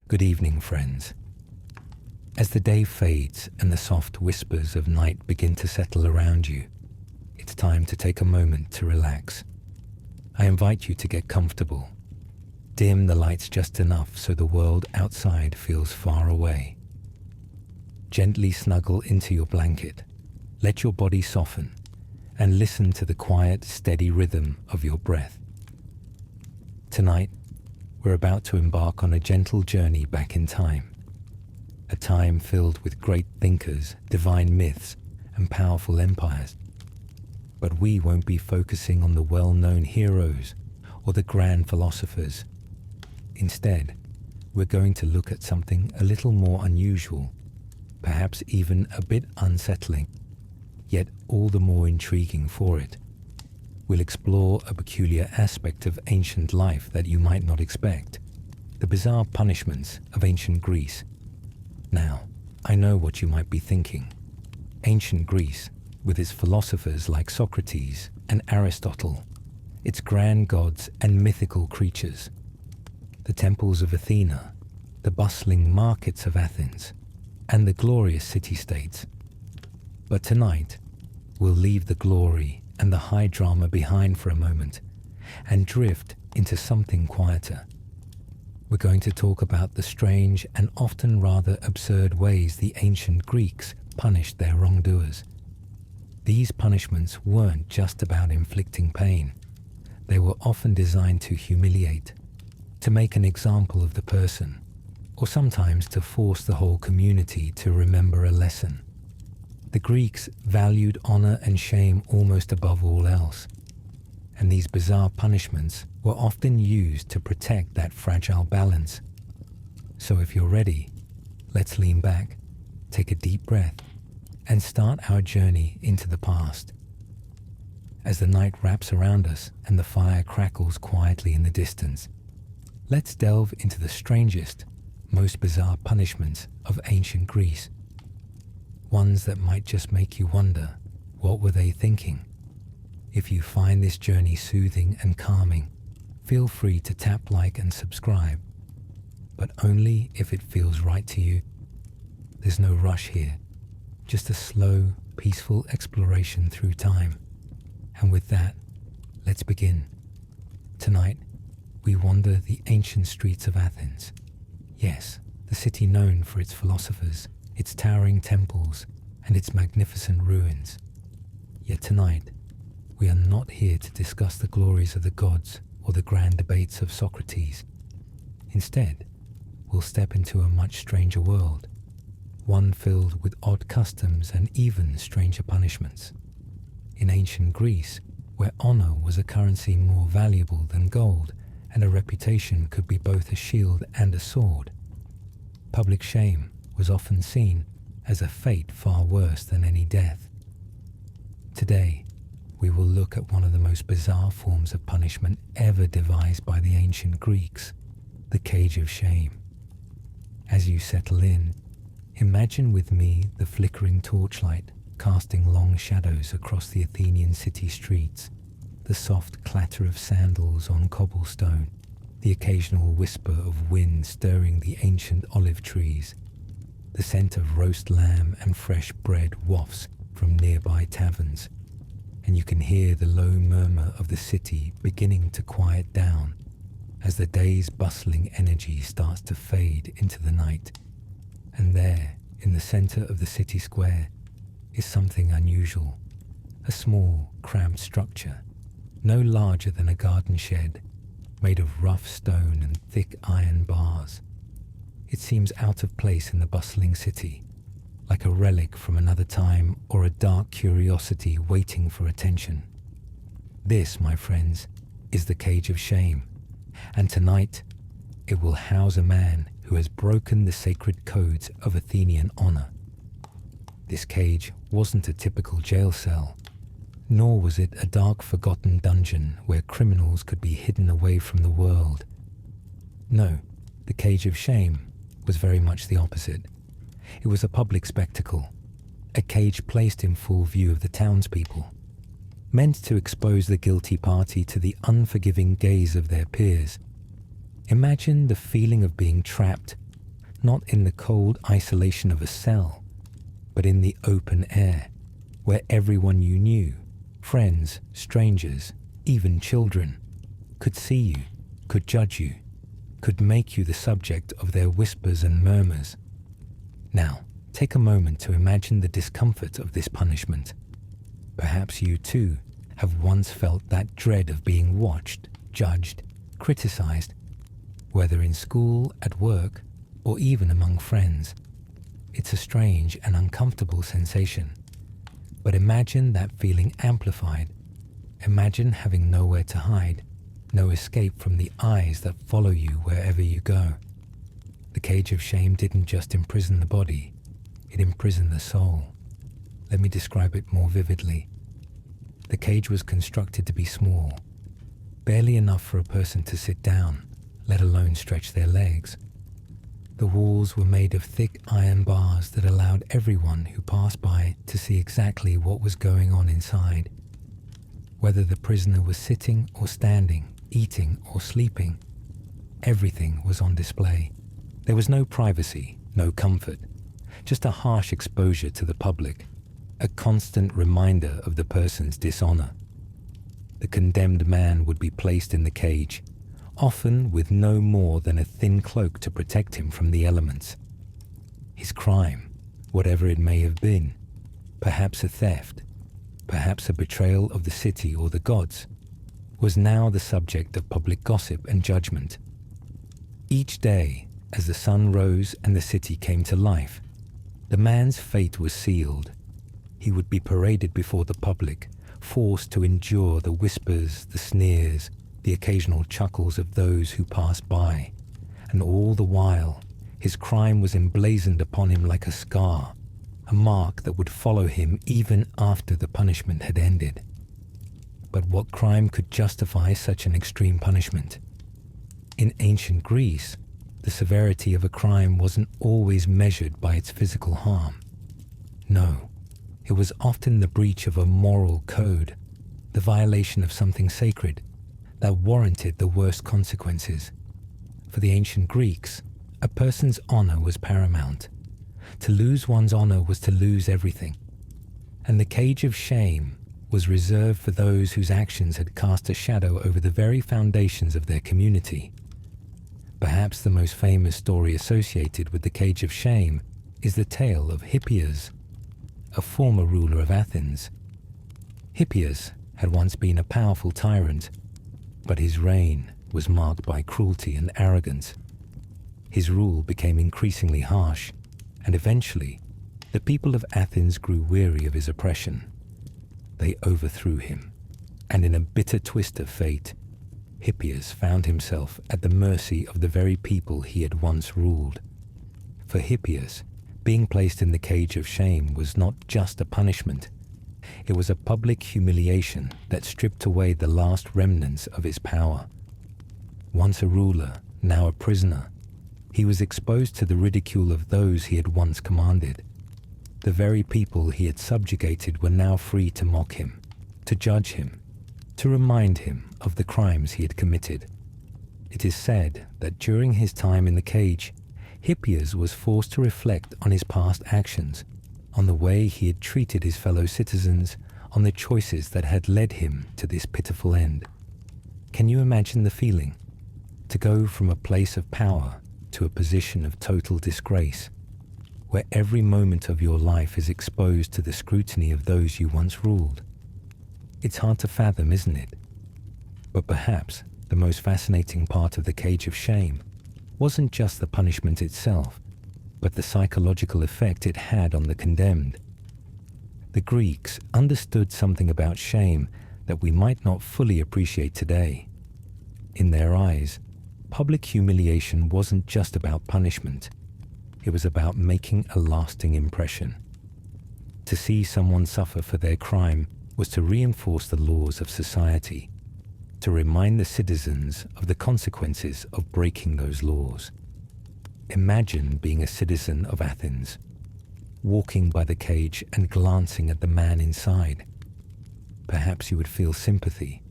Good evening, friends. As the day fades and the soft whispers of night begin to settle around you, it's time to take a moment to relax. I invite you to get comfortable. Dim the lights just enough so the world outside feels far away. Gently snuggle into your blanket, let your body soften, and listen to the quiet, steady rhythm of your breath. Tonight, we're about to embark on a gentle journey back in time. A time filled with great thinkers, divine myths, and powerful empires. But we won't be focusing on the well-known heroes or the grand philosophers. Instead, we're going to look at something a little more unusual, perhaps even a bit unsettling, yet all the more intriguing for it. We'll explore a peculiar aspect of ancient life that you might not expect, the bizarre punishments of ancient Greece. Now, I know what you might be thinking. Ancient Greece, with its philosophers like Socrates and Aristotle, its grand gods and mythical creatures, the temples of Athena, the bustling markets of Athens, and the glorious city-states. But tonight, we'll leave the glory and the high drama behind for a moment and drift into something quieter. We're going to talk about the strange and often rather absurd ways the ancient Greeks punished their wrongdoers. These punishments weren't just about inflicting pain. They were often designed to humiliate, to make an example of the person, or sometimes to force the whole community to remember a lesson. The Greeks valued honor and shame almost above all else, and these bizarre punishments were often used to protect that fragile balance. So if you're ready, let's lean back, take a deep breath, and start our journey into the past. As the night wraps around us and the fire crackles quietly in the distance, let's delve into the strangest, most bizarre punishments of ancient Greece. Ones that might just make you wonder, what were they thinking? If you find this journey soothing and calming, feel free to tap like and subscribe, but only if it feels right to you. There's no rush here, just a slow, peaceful exploration through time. And with that, let's begin. Tonight, we wander the ancient streets of Athens. Yes, the city known for its philosophers, its towering temples, and its magnificent ruins. Yet tonight, we are not here to discuss the glories of the gods or the grand debates of Socrates. Instead, we'll step into a much stranger world, one filled with odd customs and even stranger punishments. In ancient Greece, where honor was a currency more valuable than gold, and a reputation could be both a shield and a sword, public shame was often seen as a fate far worse than any death. Today, we will look at one of the most bizarre forms of punishment ever devised by the ancient Greeks, the cage of shame. As you settle in, imagine with me the flickering torchlight casting long shadows across the Athenian city streets, the soft clatter of sandals on cobblestone, the occasional whisper of wind stirring the ancient olive trees. The scent of roast lamb and fresh bread wafts from nearby taverns, and you can hear the low murmur of the city beginning to quiet down as the day's bustling energy starts to fade into the night. And there, in the center of the city square, is something unusual, a small, cramped structure, no larger than a garden shed, made of rough stone and thick iron bars. It seems out of place in the bustling city, like a relic from another time or a dark curiosity waiting for attention. This, my friends, is the cage of shame, and tonight it will house a man who has broken the sacred codes of Athenian honor. This cage wasn't a typical jail cell, nor was it a dark forgotten dungeon where criminals could be hidden away from the world. No, the cage of shame was very much the opposite. It was a public spectacle, a cage placed in full view of the townspeople, meant to expose the guilty party to the unforgiving gaze of their peers. Imagine the feeling of being trapped, not in the cold isolation of a cell, but in the open air, where everyone you knew, friends, strangers, even children, could see you, could judge you, could make you the subject of their whispers and murmurs. Now, take a moment to imagine the discomfort of this punishment. Perhaps you too have once felt that dread of being watched, judged, criticized, whether in school, at work, or even among friends. It's a strange and uncomfortable sensation. But imagine that feeling amplified. Imagine having nowhere to hide, no escape from the eyes that follow you wherever you go. The cage of shame didn't just imprison the body, it imprisoned the soul. Let me describe it more vividly. The cage was constructed to be small, barely enough for a person to sit down, let alone stretch their legs. The walls were made of thick iron bars that allowed everyone who passed by to see exactly what was going on inside. Whether the prisoner was sitting or standing, eating or sleeping, everything was on display. There was no privacy, no comfort, just a harsh exposure to the public, a constant reminder of the person's dishonor. The condemned man would be placed in the cage, often with no more than a thin cloak to protect him from the elements. His crime, whatever it may have been, perhaps a theft, perhaps a betrayal of the city or the gods, was now the subject of public gossip and judgment. Each day, as the sun rose and the city came to life, the man's fate was sealed. He would be paraded before the public, forced to endure the whispers, the sneers, the occasional chuckles of those who passed by, and all the while his crime was emblazoned upon him like a scar, a mark that would follow him even after the punishment had ended. But what crime could justify such an extreme punishment? In ancient Greece, the severity of a crime wasn't always measured by its physical harm. No, it was often the breach of a moral code, the violation of something sacred, that warranted the worst consequences. For the ancient Greeks, a person's honor was paramount. To lose one's honor was to lose everything. And the cage of shame was reserved for those whose actions had cast a shadow over the very foundations of their community. Perhaps the most famous story associated with the cage of shame is the tale of Hippias, a former ruler of Athens. Hippias had once been a powerful tyrant, but his reign was marked by cruelty and arrogance. His rule became increasingly harsh, and eventually, the people of Athens grew weary of his oppression. They overthrew him, and in a bitter twist of fate, Hippias found himself at the mercy of the very people he had once ruled. For Hippias, being placed in the cage of shame was not just a punishment. It was a public humiliation that stripped away the last remnants of his power. Once a ruler, now a prisoner, he was exposed to the ridicule of those he had once commanded. The very people he had subjugated were now free to mock him, to judge him, to remind him of the crimes he had committed. It is said that during his time in the cage, Hippias was forced to reflect on his past actions, on the way he had treated his fellow citizens, on the choices that had led him to this pitiful end. Can you imagine the feeling? To go from a place of power to a position of total disgrace, where every moment of your life is exposed to the scrutiny of those you once ruled. It's hard to fathom, isn't it? But perhaps the most fascinating part of the cage of shame wasn't just the punishment itself, but the psychological effect it had on the condemned. The Greeks understood something about shame that we might not fully appreciate today. In their eyes, public humiliation wasn't just about punishment. It was about making a lasting impression. To see someone suffer for their crime was to reinforce the laws of society, to remind the citizens of the consequences of breaking those laws. Imagine being a citizen of Athens, walking by the cage and glancing at the man inside. Perhaps you would feel sympathy,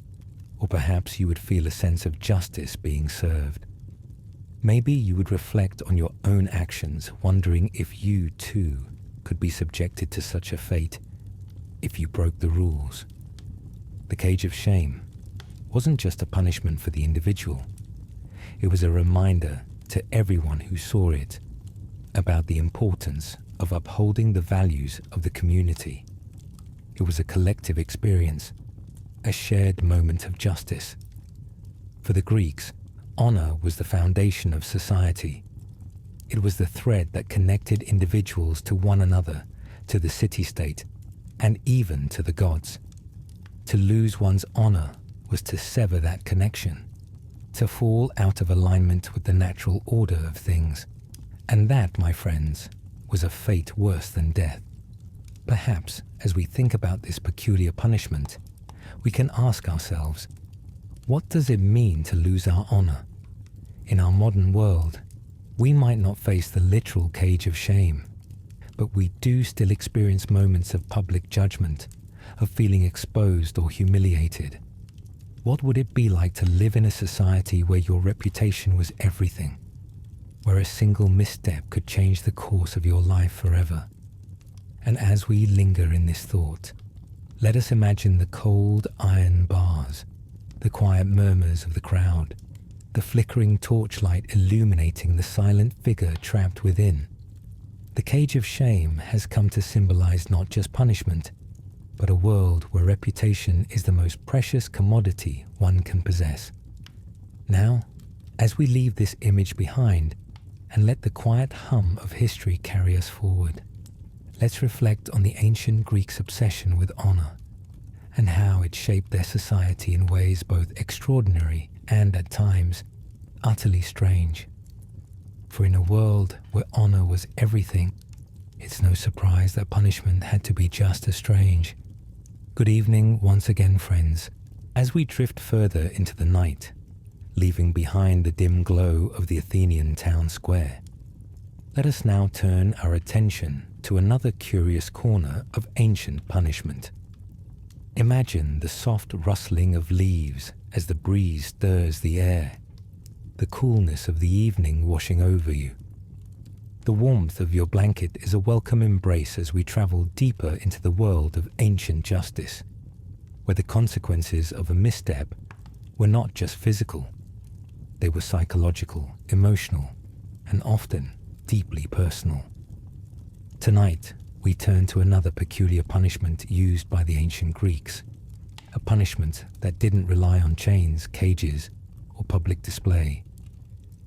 or perhaps you would feel a sense of justice being served. Maybe you would reflect on your own actions, wondering if you too could be subjected to such a fate if you broke the rules. The cage of shame wasn't just a punishment for the individual. It was a reminder to everyone who saw it about the importance of upholding the values of the community. It was a collective experience, a shared moment of justice. For the Greeks, honor was the foundation of society. It was the thread that connected individuals to one another, to the city-state, and even to the gods. To lose one's honor was to sever that connection, to fall out of alignment with the natural order of things. And that, my friends, was a fate worse than death. Perhaps, as we think about this peculiar punishment, we can ask ourselves, what does it mean to lose our honor? In our modern world, we might not face the literal cage of shame, but we do still experience moments of public judgment, of feeling exposed or humiliated. What would it be like to live in a society where your reputation was everything, where a single misstep could change the course of your life forever? And as we linger in this thought, let us imagine the cold iron bars, the quiet murmurs of the crowd, the flickering torchlight illuminating the silent figure trapped within. The cage of shame has come to symbolize not just punishment, but a world where reputation is the most precious commodity one can possess. Now, as we leave this image behind and let the quiet hum of history carry us forward, let's reflect on the ancient Greeks' obsession with honor and how it shaped their society in ways both extraordinary and, at times, utterly strange. For in a world where honor was everything, it's no surprise that punishment had to be just as strange. Good evening once again, friends. As we drift further into the night, leaving behind the dim glow of the Athenian town square, let us now turn our attention to another curious corner of ancient punishment. Imagine the soft rustling of leaves as the breeze stirs the air, the coolness of the evening washing over you. The warmth of your blanket is a welcome embrace as we travel deeper into the world of ancient justice, where the consequences of a misstep were not just physical, they were psychological, emotional, and often deeply personal. Tonight, we turn to another peculiar punishment used by the ancient Greeks, a punishment that didn't rely on chains, cages, or public display.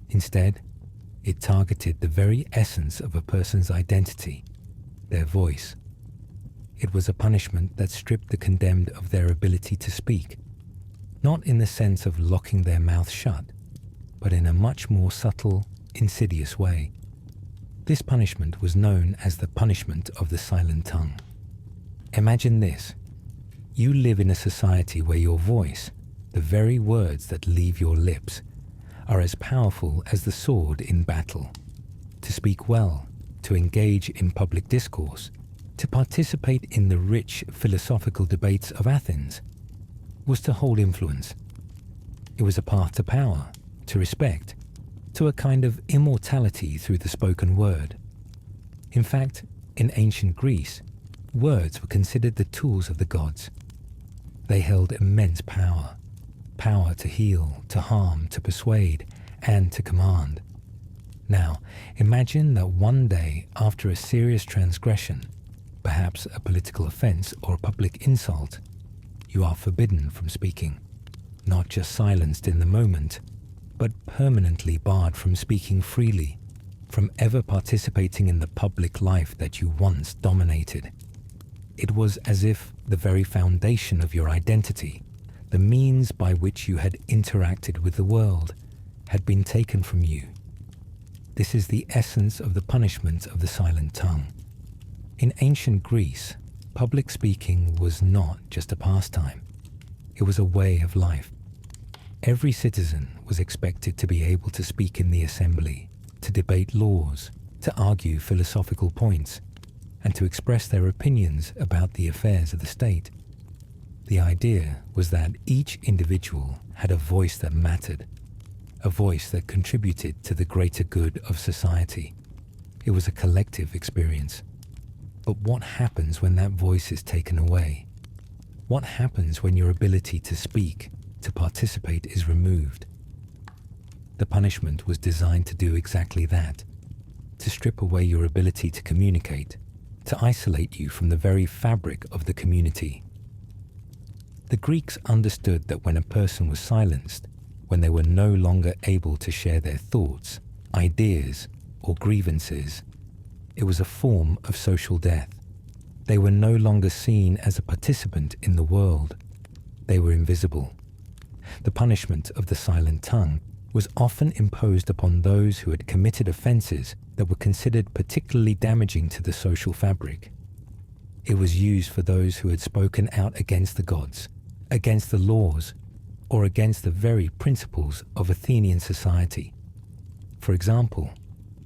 Instead, it targeted the very essence of a person's identity, their voice. It was a punishment that stripped the condemned of their ability to speak, not in the sense of locking their mouth shut, but in a much more subtle, insidious way. This punishment was known as the punishment of the silent tongue. Imagine this. You live in a society where your voice, the very words that leave your lips, are as powerful as the sword in battle. To speak well, to engage in public discourse, to participate in the rich philosophical debates of Athens, was to hold influence. It was a path to power, to respect, to a kind of immortality through the spoken word. In fact, in ancient Greece, words were considered the tools of the gods. They held immense power, power to heal, to harm, to persuade, and to command. Now, imagine that one day after a serious transgression, perhaps a political offense or a public insult, you are forbidden from speaking, not just silenced in the moment, but permanently barred from speaking freely, from ever participating in the public life that you once dominated. It was as if the very foundation of your identity, the means by which you had interacted with the world, had been taken from you. This is the essence of the punishment of the silent tongue. In ancient Greece, public speaking was not just a pastime. It was a way of life. Every citizen was expected to be able to speak in the assembly, to debate laws, to argue philosophical points, and to express their opinions about the affairs of the state. The idea was that each individual had a voice that mattered, a voice that contributed to the greater good of society. It was a collective experience. But what happens when that voice is taken away? What happens when your ability to speak, to participate, is removed? The punishment was designed to do exactly that, to strip away your ability to communicate, to isolate you from the very fabric of the community. The Greeks understood that when a person was silenced, when they were no longer able to share their thoughts, ideas, or grievances, it was a form of social death. They were no longer seen as a participant in the world. They were invisible. The punishment of the silent tongue was often imposed upon those who had committed offenses that were considered particularly damaging to the social fabric. It was used for those who had spoken out against the gods, against the laws, or against the very principles of Athenian society. For example,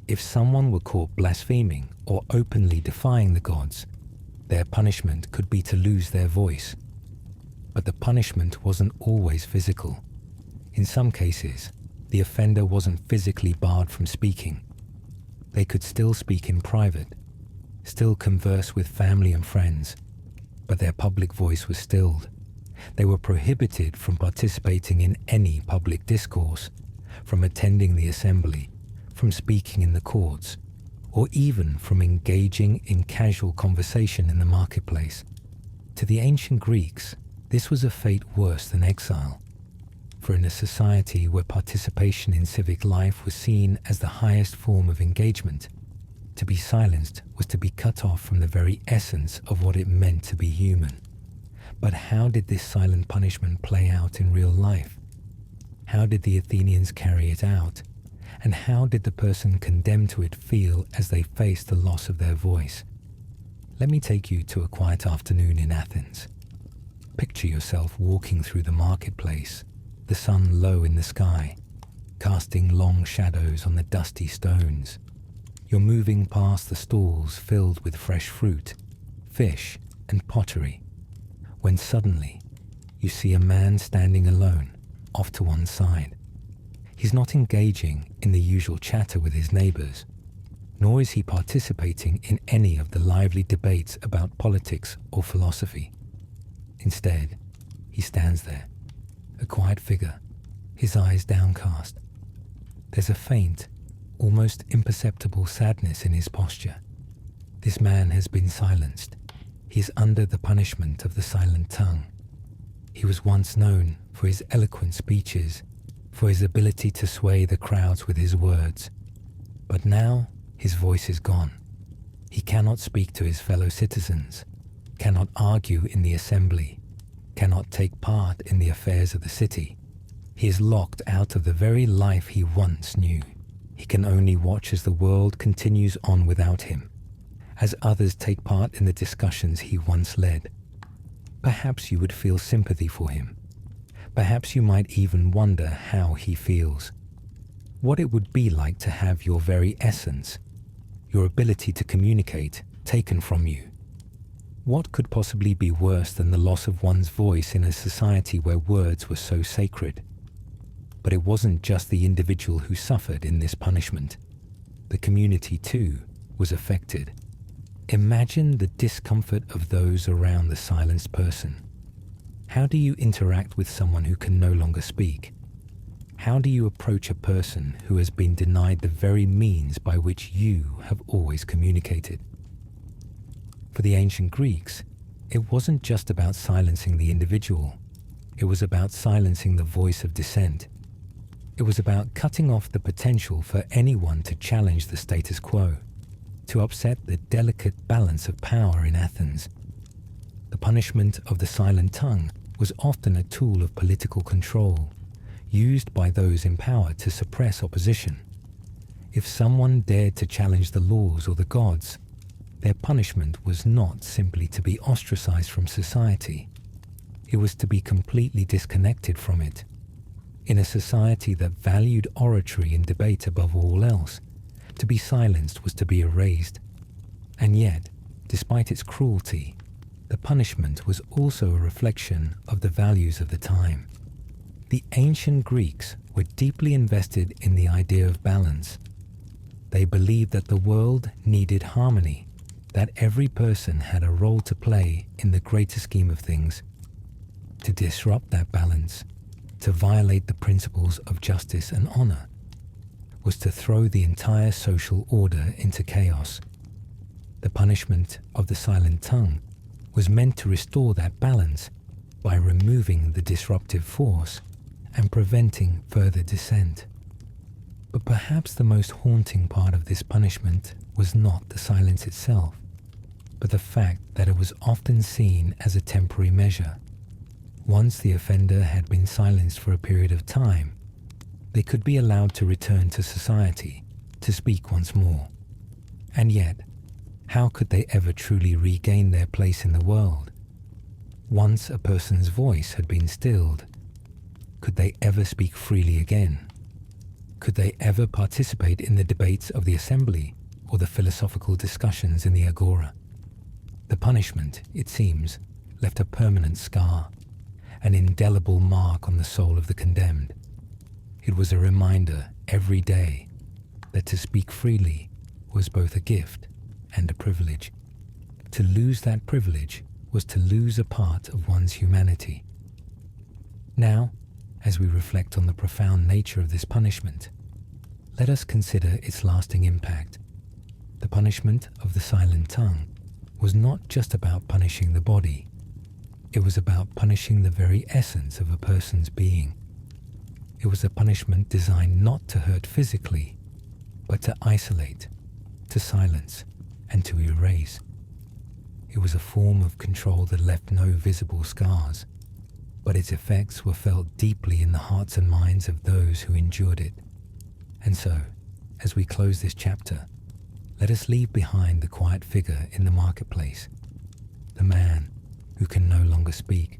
if someone were caught blaspheming or openly defying the gods, their punishment could be to lose their voice. But the punishment wasn't always physical. In some cases, the offender wasn't physically barred from speaking. They could still speak in private, still converse with family and friends, but their public voice was stilled. They were prohibited from participating in any public discourse, from attending the assembly, from speaking in the courts, or even from engaging in casual conversation in the marketplace. To the ancient Greeks, this was a fate worse than exile. For in a society where participation in civic life was seen as the highest form of engagement, to be silenced was to be cut off from the very essence of what it meant to be human. But how did this silent punishment play out in real life? How did the Athenians carry it out? And how did the person condemned to it feel as they faced the loss of their voice? Let me take you to a quiet afternoon in Athens. Picture yourself walking through the marketplace, the sun low in the sky, casting long shadows on the dusty stones. You're moving past the stalls filled with fresh fruit, fish, and pottery, when suddenly you see a man standing alone, off to one side. He's not engaging in the usual chatter with his neighbors, nor is he participating in any of the lively debates about politics or philosophy. Instead, he stands there, a quiet figure, his eyes downcast. There's a faint, almost imperceptible sadness in his posture. This man has been silenced. He is under the punishment of the silent tongue. He was once known for his eloquent speeches, for his ability to sway the crowds with his words. But now his voice is gone. He cannot speak to his fellow citizens, cannot argue in the assembly, cannot take part in the affairs of the city. He is locked out of the very life he once knew. He can only watch as the world continues on without him, as others take part in the discussions he once led. Perhaps you would feel sympathy for him. Perhaps you might even wonder how he feels. What it would be like to have your very essence, your ability to communicate, taken from you. What could possibly be worse than the loss of one's voice in a society where words were so sacred? But it wasn't just the individual who suffered in this punishment. The community, too, was affected. Imagine the discomfort of those around the silenced person. How do you interact with someone who can no longer speak? How do you approach a person who has been denied the very means by which you have always communicated? For the ancient Greeks, it wasn't just about silencing the individual. It was about silencing the voice of dissent. It was about cutting off the potential for anyone to challenge the status quo, to upset the delicate balance of power in Athens. The punishment of the silent tongue was often a tool of political control, used by those in power to suppress opposition. If someone dared to challenge the laws or the gods, their punishment was not simply to be ostracized from society. It was to be completely disconnected from it. In a society that valued oratory and debate above all else, to be silenced was to be erased. And yet, despite its cruelty, the punishment was also a reflection of the values of the time. The ancient Greeks were deeply invested in the idea of balance. They believed that the world needed harmony, that every person had a role to play in the greater scheme of things. To disrupt that balance, to violate the principles of justice and honor, was to throw the entire social order into chaos. The punishment of the silent tongue was meant to restore that balance by removing the disruptive force and preventing further dissent. But perhaps the most haunting part of this punishment was not the silence itself, but the fact that it was often seen as a temporary measure. Once the offender had been silenced for a period of time, they could be allowed to return to society, to speak once more. And yet, how could they ever truly regain their place in the world? Once a person's voice had been stilled, could they ever speak freely again? Could they ever participate in the debates of the assembly or the philosophical discussions in the agora? The punishment, it seems, left a permanent scar, an indelible mark on the soul of the condemned. It was a reminder every day that to speak freely was both a gift and a privilege. To lose that privilege was to lose a part of one's humanity. Now, as we reflect on the profound nature of this punishment, let us consider its lasting impact. The punishment of the silent tongue was not just about punishing the body. It was about punishing the very essence of a person's being. It was a punishment designed not to hurt physically, but to isolate, to silence, and to erase. It was a form of control that left no visible scars, but its effects were felt deeply in the hearts and minds of those who endured it. And so, as we close this chapter, let us leave behind the quiet figure in the marketplace, the man who can no longer speak,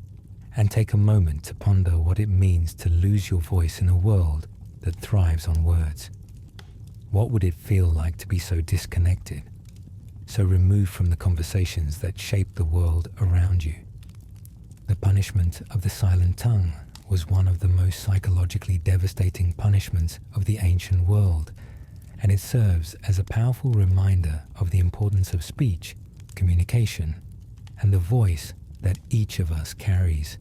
and take a moment to ponder what it means to lose your voice in a world that thrives on words. What would it feel like to be so disconnected, so removed from the conversations that shape the world around you? The punishment of the silent tongue was one of the most psychologically devastating punishments of the ancient world, and it serves as a powerful reminder of the importance of speech, communication, and the voice that each of us carries.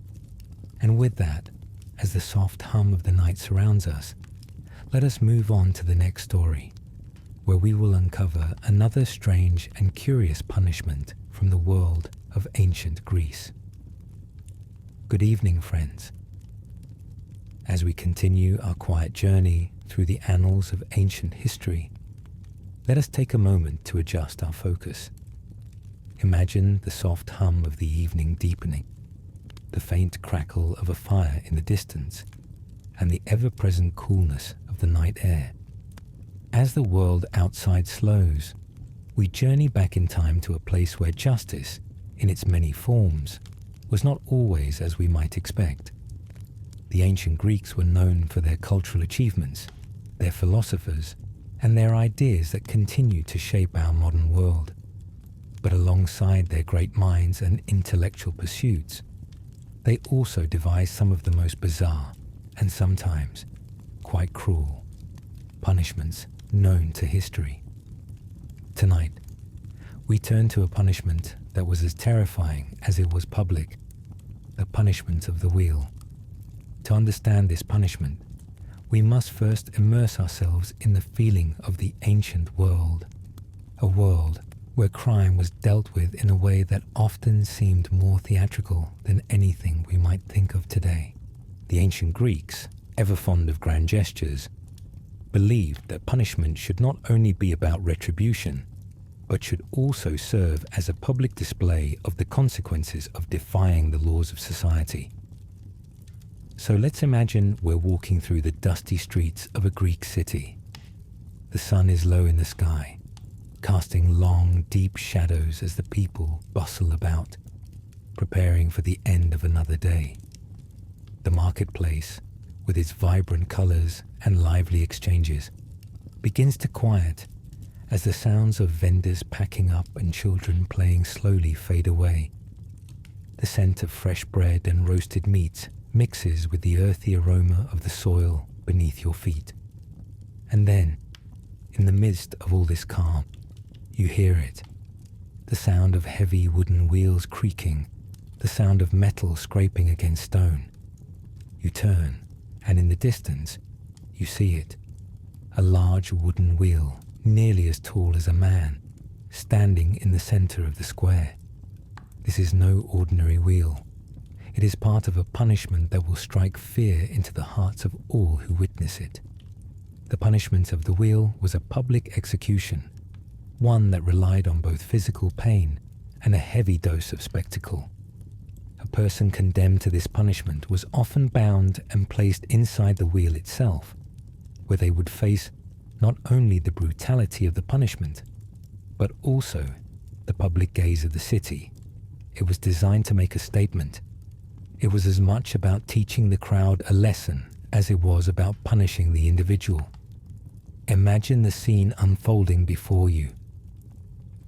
And with that, as the soft hum of the night surrounds us, let us move on to the next story, where we will uncover another strange and curious punishment from the world of ancient Greece. Good evening, friends. As we continue our quiet journey through the annals of ancient history, let us take a moment to adjust our focus. Imagine the soft hum of the evening deepening, the faint crackle of a fire in the distance, and the ever-present coolness of the night air. As the world outside slows, we journey back in time to a place where justice, in its many forms, was not always as we might expect. The ancient Greeks were known for their cultural achievements, their philosophers, and their ideas that continue to shape our modern world. But alongside their great minds and intellectual pursuits, they also devised some of the most bizarre and sometimes quite cruel punishments known to history. Tonight, we turn to a punishment that was as terrifying as it was public, the punishment of the wheel. To understand this punishment, we must first immerse ourselves in the feeling of the ancient world, a world where crime was dealt with in a way that often seemed more theatrical than anything we might think of today. The ancient Greeks, ever fond of grand gestures, believed that punishment should not only be about retribution, but should also serve as a public display of the consequences of defying the laws of society. So let's imagine we're walking through the dusty streets of a Greek city. The sun is low in the sky, casting long, deep shadows as the people bustle about, preparing for the end of another day. The marketplace, with its vibrant colors and lively exchanges, begins to quiet as the sounds of vendors packing up and children playing slowly fade away. The scent of fresh bread and roasted meats mixes with the earthy aroma of the soil beneath your feet. And then, in the midst of all this calm, you hear it. The sound of heavy wooden wheels creaking, the sound of metal scraping against stone. You turn, and in the distance, you see it. A large wooden wheel, nearly as tall as a man, standing in the center of the square. This is no ordinary wheel. It is part of a punishment that will strike fear into the hearts of all who witness it. The punishment of the wheel was a public execution, one that relied on both physical pain and a heavy dose of spectacle. A person condemned to this punishment was often bound and placed inside the wheel itself, where they would face not only the brutality of the punishment, but also the public gaze of the city. It was designed to make a statement. It was as much about teaching the crowd a lesson as it was about punishing the individual. Imagine the scene unfolding before you.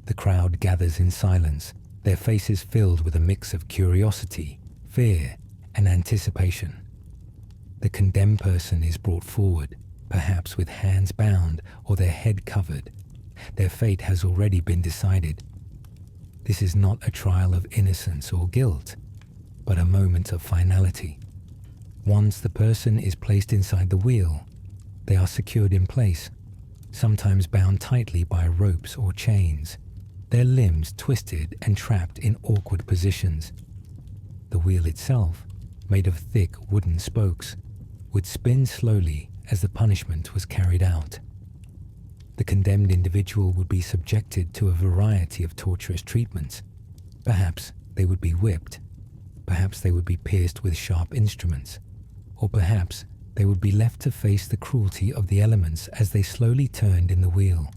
The crowd gathers in silence, their faces filled with a mix of curiosity, fear, and anticipation. The condemned person is brought forward, perhaps with hands bound or their head covered. Their fate has already been decided. This is not a trial of innocence or guilt, but a moment of finality. Once the person is placed inside the wheel, they are secured in place, sometimes bound tightly by ropes or chains, their limbs twisted and trapped in awkward positions. The wheel itself, made of thick wooden spokes, would spin slowly as the punishment was carried out. The condemned individual would be subjected to a variety of torturous treatments. Perhaps they would be whipped, perhaps they would be pierced with sharp instruments, or perhaps they would be left to face the cruelty of the elements as they slowly turned in the wheel.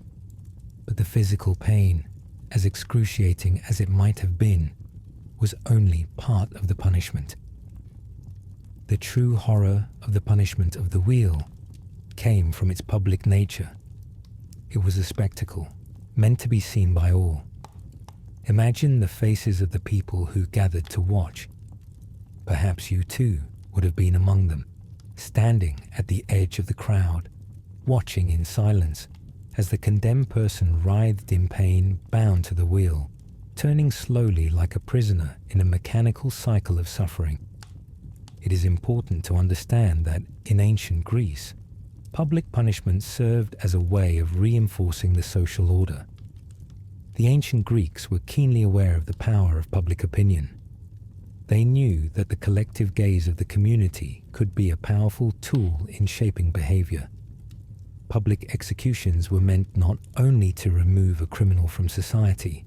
But the physical pain, as excruciating as it might have been, was only part of the punishment. The true horror of the punishment of the wheel came from its public nature. It was a spectacle, meant to be seen by all. Imagine the faces of the people who gathered to watch. Perhaps you too would have been among them, standing at the edge of the crowd, watching in silence as the condemned person writhed in pain, bound to the wheel, turning slowly like a prisoner in a mechanical cycle of suffering. It is important to understand that in ancient Greece, public punishment served as a way of reinforcing the social order. The ancient Greeks were keenly aware of the power of public opinion. They knew that the collective gaze of the community could be a powerful tool in shaping behavior. Public executions were meant not only to remove a criminal from society,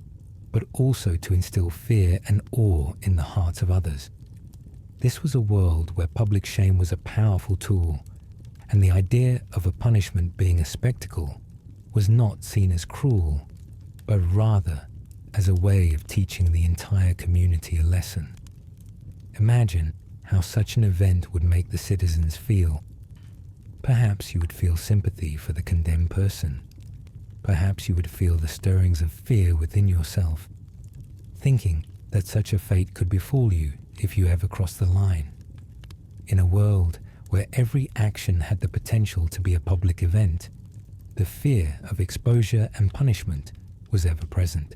but also to instill fear and awe in the hearts of others. This was a world where public shame was a powerful tool, and the idea of a punishment being a spectacle was not seen as cruel, but rather as a way of teaching the entire community a lesson. Imagine how such an event would make the citizens feel. Perhaps you would feel sympathy for the condemned person. Perhaps you would feel the stirrings of fear within yourself, thinking that such a fate could befall you if you ever crossed the line. In a world where every action had the potential to be a public event, the fear of exposure and punishment was ever present.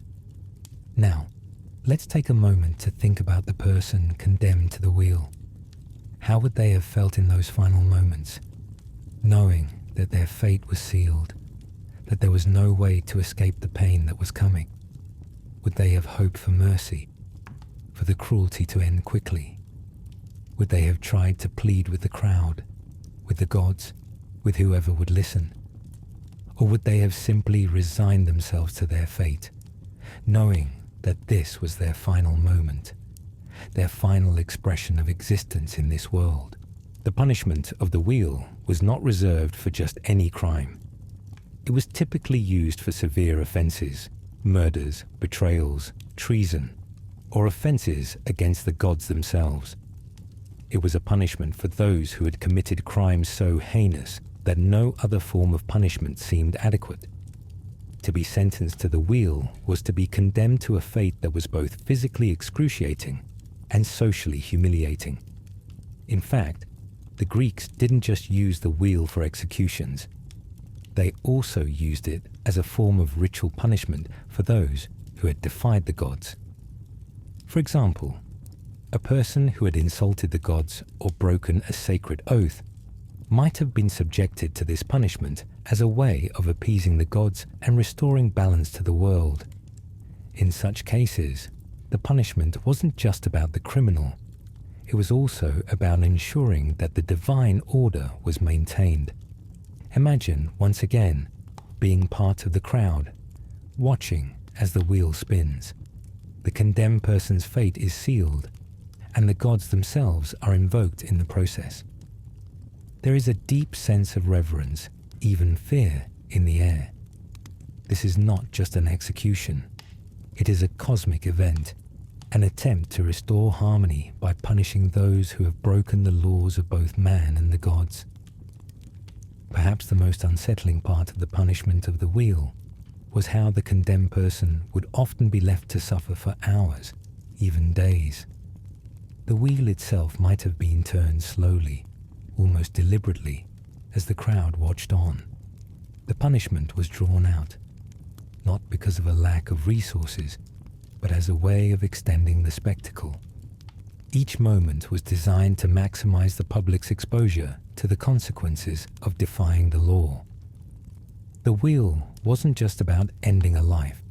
Now, let's take a moment to think about the person condemned to the wheel. How would they have felt in those final moments, knowing that their fate was sealed, that there was no way to escape the pain that was coming? Would they have hoped for mercy, for the cruelty to end quickly? Would they have tried to plead with the crowd, with the gods, with whoever would listen? Or would they have simply resigned themselves to their fate, knowing that this was their final moment, their final expression of existence in this world? The punishment of the wheel was not reserved for just any crime. It was typically used for severe offenses, murders, betrayals, treason, or offenses against the gods themselves. It was a punishment for those who had committed crimes so heinous that no other form of punishment seemed adequate. To be sentenced to the wheel was to be condemned to a fate that was both physically excruciating and socially humiliating. In fact, the Greeks didn't just use the wheel for executions. They also used it as a form of ritual punishment for those who had defied the gods. For example, a person who had insulted the gods or broken a sacred oath might have been subjected to this punishment as a way of appeasing the gods and restoring balance to the world. In such cases, the punishment wasn't just about the criminal. It was also about ensuring that the divine order was maintained. Imagine, once again, being part of the crowd, watching as the wheel spins. The condemned person's fate is sealed, and the gods themselves are invoked in the process. There is a deep sense of reverence, even fear, in the air. This is not just an execution. It is a cosmic event, an attempt to restore harmony by punishing those who have broken the laws of both man and the gods. Perhaps the most unsettling part of the punishment of the wheel was how the condemned person would often be left to suffer for hours, even days. The wheel itself might have been turned slowly, almost deliberately, as the crowd watched on. The punishment was drawn out, not because of a lack of resources, but as a way of extending the spectacle. Each moment was designed to maximize the public's exposure to the consequences of defying the law. The wheel wasn't just about ending a life.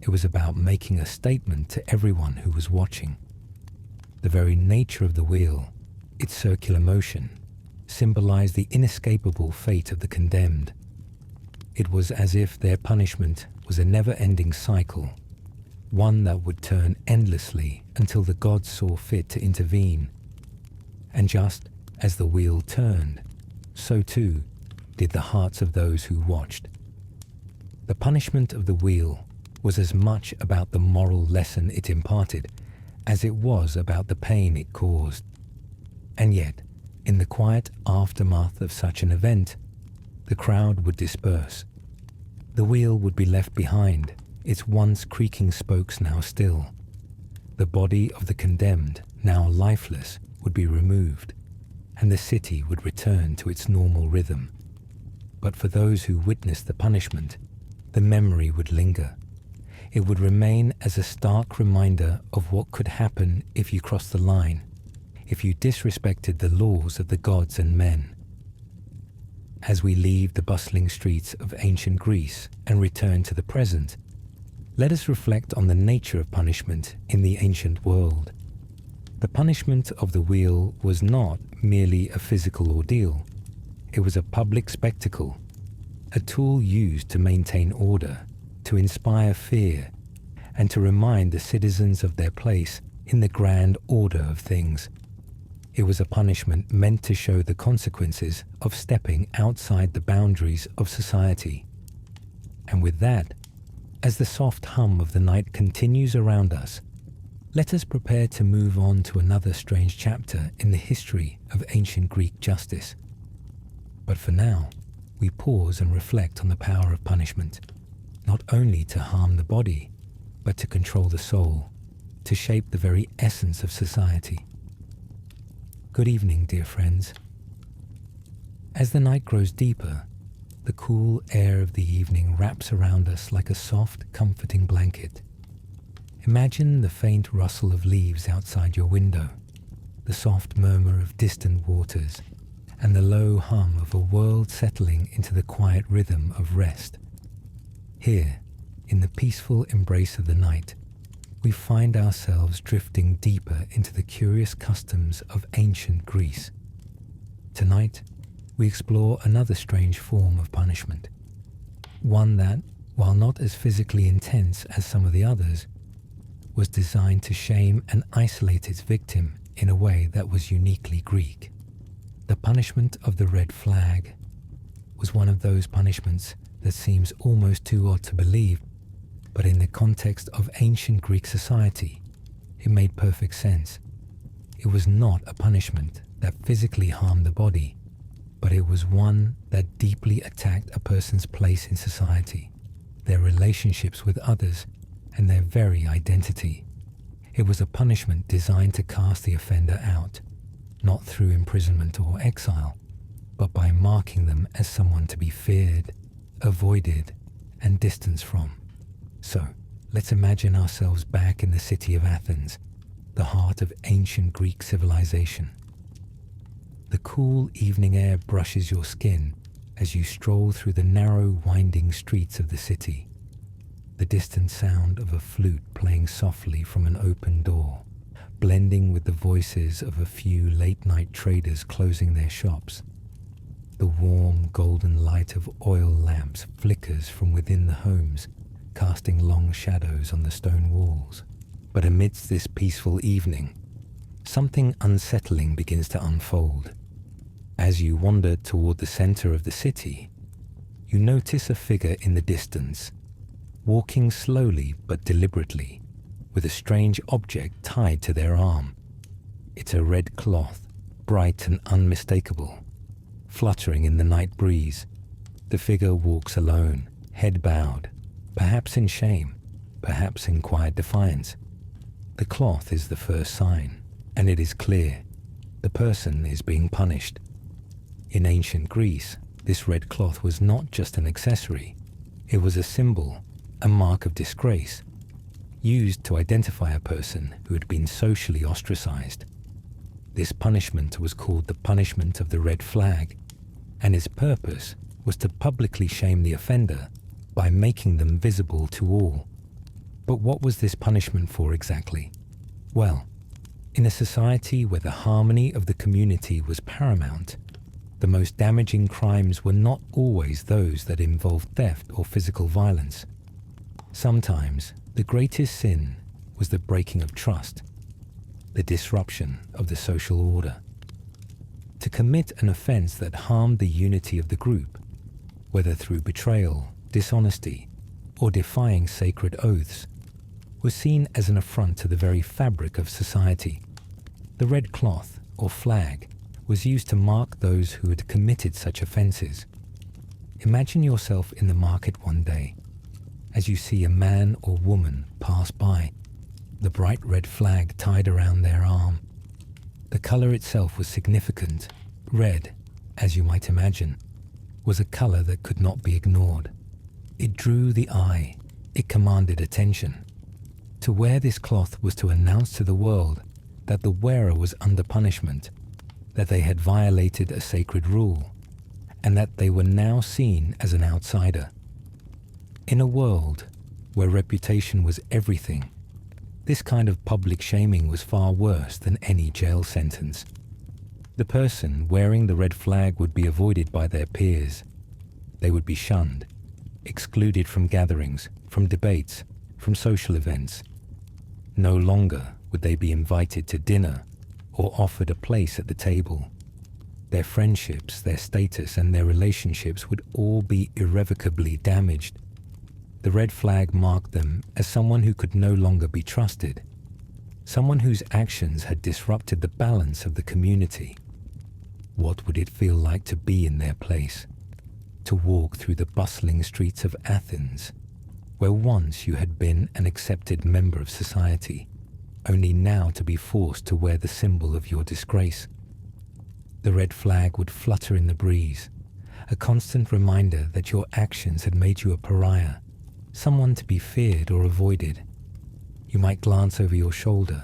It was about making a statement to everyone who was watching. The very nature of the wheel, its circular motion, symbolized the inescapable fate of the condemned. It was as if their punishment was a never-ending cycle, one that would turn endlessly until the gods saw fit to intervene. And just as the wheel turned, so too did the hearts of those who watched. The punishment of the wheel was as much about the moral lesson it imparted as it was about the pain it caused. And yet, in the quiet aftermath of such an event, the crowd would disperse. The wheel would be left behind, its once creaking spokes now still. The body of the condemned, now lifeless, would be removed, and the city would return to its normal rhythm. But for those who witnessed the punishment, the memory would linger. It would remain as a stark reminder of what could happen if you crossed the line, if you disrespected the laws of the gods and men. As we leave the bustling streets of ancient Greece and return to the present, let us reflect on the nature of punishment in the ancient world. The punishment of the wheel was not merely a physical ordeal. It was a public spectacle, a tool used to maintain order, to inspire fear, and to remind the citizens of their place in the grand order of things. It was a punishment meant to show the consequences of stepping outside the boundaries of society. And with that, as the soft hum of the night continues around us, let us prepare to move on to another strange chapter in the history of ancient Greek justice. But for now, we pause and reflect on the power of punishment, not only to harm the body, but to control the soul, to shape the very essence of society. Good evening, dear friends. As the night grows deeper, the cool air of the evening wraps around us like a soft, comforting blanket. Imagine the faint rustle of leaves outside your window, the soft murmur of distant waters, and the low hum of a world settling into the quiet rhythm of rest. Here, in the peaceful embrace of the night, we find ourselves drifting deeper into the curious customs of ancient Greece. Tonight, we explore another strange form of punishment, one that, while not as physically intense as some of the others, was designed to shame and isolate its victim in a way that was uniquely Greek. The punishment of the red flag was one of those punishments that seems almost too odd to believe, but in the context of ancient Greek society, it made perfect sense. It was not a punishment that physically harmed the body, but it was one that deeply attacked a person's place in society, their relationships with others, and their very identity. It was a punishment designed to cast the offender out, not through imprisonment or exile, but by marking them as someone to be feared, avoided, and distanced from. So, let's imagine ourselves back in the city of Athens, the heart of ancient Greek civilization. The cool evening air brushes your skin as you stroll through the narrow, winding streets of the city. The distant sound of a flute playing softly from an open door, blending with the voices of a few late-night traders closing their shops. The warm, golden light of oil lamps flickers from within the homes, casting long shadows on the stone walls. But amidst this peaceful evening, something unsettling begins to unfold. As you wander toward the center of the city, you notice a figure in the distance, walking slowly but deliberately, with a strange object tied to their arm. It's a red cloth, bright and unmistakable, fluttering in the night breeze. The figure walks alone, head bowed, perhaps in shame, perhaps in quiet defiance. The cloth is the first sign, and it is clear. The person is being punished. In ancient Greece, this red cloth was not just an accessory. It was a symbol, a mark of disgrace, used to identify a person who had been socially ostracized. This punishment was called the punishment of the red flag, and its purpose was to publicly shame the offender by making them visible to all. But what was this punishment for exactly? Well, in a society where the harmony of the community was paramount, the most damaging crimes were not always those that involved theft or physical violence. Sometimes the greatest sin was the breaking of trust, the disruption of the social order. To commit an offense that harmed the unity of the group, whether through betrayal, dishonesty, or defying sacred oaths, was seen as an affront to the very fabric of society. The red cloth, or flag, was used to mark those who had committed such offenses. Imagine yourself in the market one day, as you see a man or woman pass by, the bright red flag tied around their arm. The color itself was significant. Red, as you might imagine, was a color that could not be ignored. It drew the eye. It commanded attention. To wear this cloth was to announce to the world that the wearer was under punishment, that they had violated a sacred rule, and that they were now seen as an outsider. In a world where reputation was everything, this kind of public shaming was far worse than any jail sentence. The person wearing the red flag would be avoided by their peers. They would be shunned, excluded from gatherings, from debates, from social events. No longer would they be invited to dinner or offered a place at the table. Their friendships, their status, and their relationships would all be irrevocably damaged. The red flag marked them as someone who could no longer be trusted, someone whose actions had disrupted the balance of the community. What would it feel like to be in their place? To walk through the bustling streets of Athens, where once you had been an accepted member of society, only now to be forced to wear the symbol of your disgrace. The red flag would flutter in the breeze, a constant reminder that your actions had made you a pariah, someone to be feared or avoided. You might glance over your shoulder,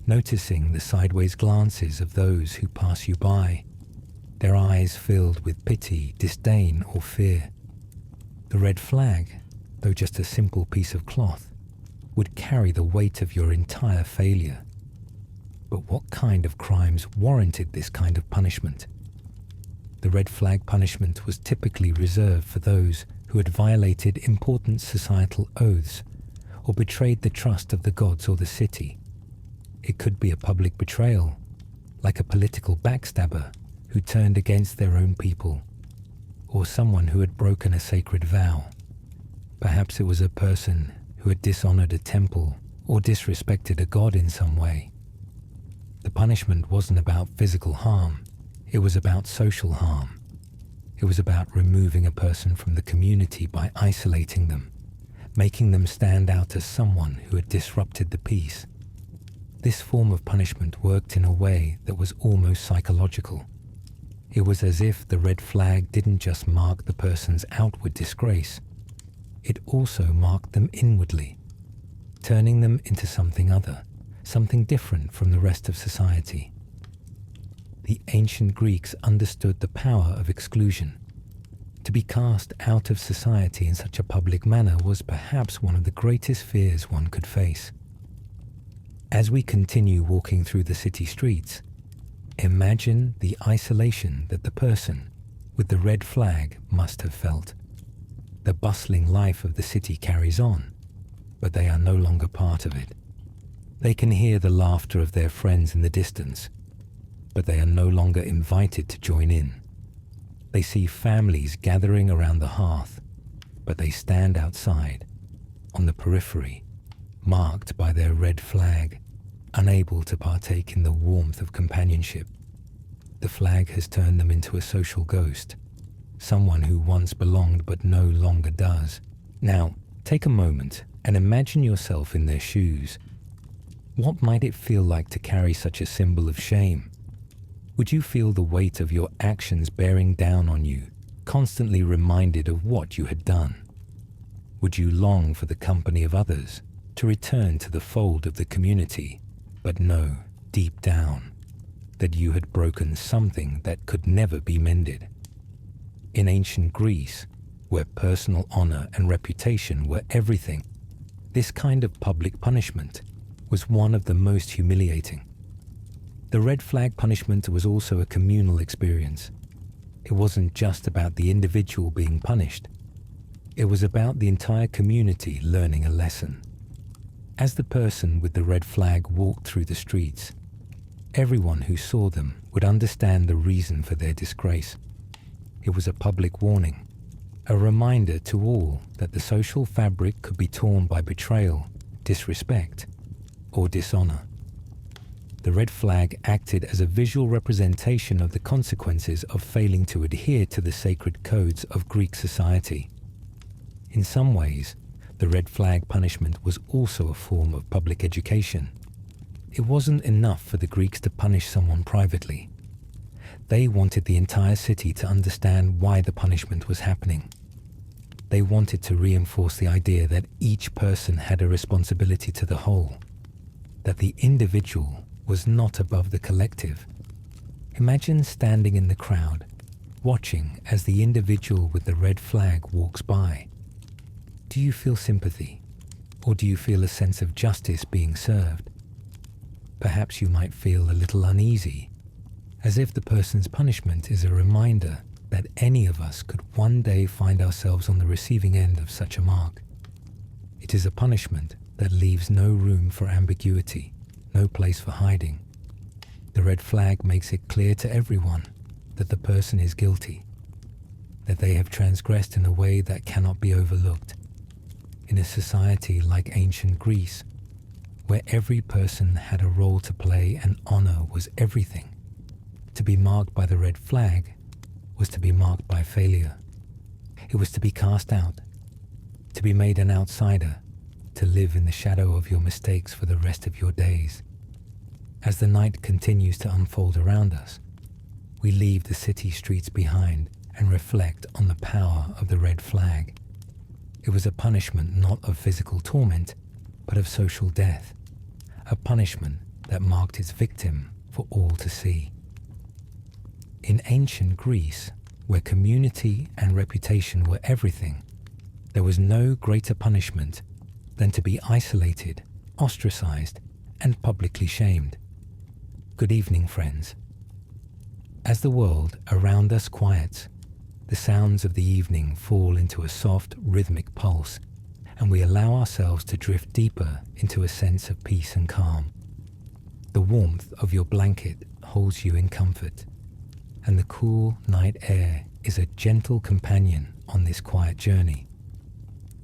noticing the sideways glances of those who pass you by, their eyes filled with pity, disdain, or fear. The red flag, though just a simple piece of cloth, would carry the weight of your entire failure. But what kind of crimes warranted this kind of punishment? The red flag punishment was typically reserved for those who had violated important societal oaths or betrayed the trust of the gods or the city. It could be a public betrayal, like a political backstabber who turned against their own people, or someone who had broken a sacred vow. Perhaps it was a person who had dishonored a temple or disrespected a god in some way. The punishment wasn't about physical harm, it was about social harm. It was about removing a person from the community by isolating them, making them stand out as someone who had disrupted the peace. This form of punishment worked in a way that was almost psychological. It was as if the red flag didn't just mark the person's outward disgrace, it also marked them inwardly, turning them into something other, something different from the rest of society. The ancient Greeks understood the power of exclusion. To be cast out of society in such a public manner was perhaps one of the greatest fears one could face. As we continue walking through the city streets, imagine the isolation that the person with the red flag must have felt. The bustling life of the city carries on, but they are no longer part of it. They can hear the laughter of their friends in the distance, but they are no longer invited to join in. They see families gathering around the hearth, but they stand outside, on the periphery, marked by their red flag, unable to partake in the warmth of companionship. The flag has turned them into a social ghost, someone who once belonged but no longer does. Now, take a moment and imagine yourself in their shoes. What might it feel like to carry such a symbol of shame? Would you feel the weight of your actions bearing down on you, constantly reminded of what you had done? Would you long for the company of others, to return to the fold of the community, but know, deep down, that you had broken something that could never be mended? In ancient Greece, where personal honor and reputation were everything, this kind of public punishment was one of the most humiliating. The red flag punishment was also a communal experience. It wasn't just about the individual being punished. It was about the entire community learning a lesson. As the person with the red flag walked through the streets, everyone who saw them would understand the reason for their disgrace. It was a public warning, a reminder to all that the social fabric could be torn by betrayal, disrespect, or dishonor. The red flag acted as a visual representation of the consequences of failing to adhere to the sacred codes of Greek society. In some ways, the red flag punishment was also a form of public education. It wasn't enough for the Greeks to punish someone privately. They wanted the entire city to understand why the punishment was happening. They wanted to reinforce the idea that each person had a responsibility to the whole, that the individual was not above the collective. Imagine standing in the crowd, watching as the individual with the red flag walks by. Do you feel sympathy, or do you feel a sense of justice being served? Perhaps you might feel a little uneasy, as if the person's punishment is a reminder that any of us could one day find ourselves on the receiving end of such a mark. It is a punishment that leaves no room for ambiguity, no place for hiding. The red flag makes it clear to everyone that the person is guilty, that they have transgressed in a way that cannot be overlooked. In a society like ancient Greece, where every person had a role to play and honor was everything, to be marked by the red flag was to be marked by failure. It was to be cast out, to be made an outsider, to live in the shadow of your mistakes for the rest of your days. As the night continues to unfold around us, we leave the city streets behind and reflect on the power of the red flag. It was a punishment not of physical torment, but of social death, a punishment that marked its victim for all to see. In ancient Greece, where community and reputation were everything, there was no greater punishment than to be isolated, ostracized, and publicly shamed. Good evening, friends. As the world around us quiets, the sounds of the evening fall into a soft, rhythmic pulse, and we allow ourselves to drift deeper into a sense of peace and calm. The warmth of your blanket holds you in comfort, and the cool night air is a gentle companion on this quiet journey.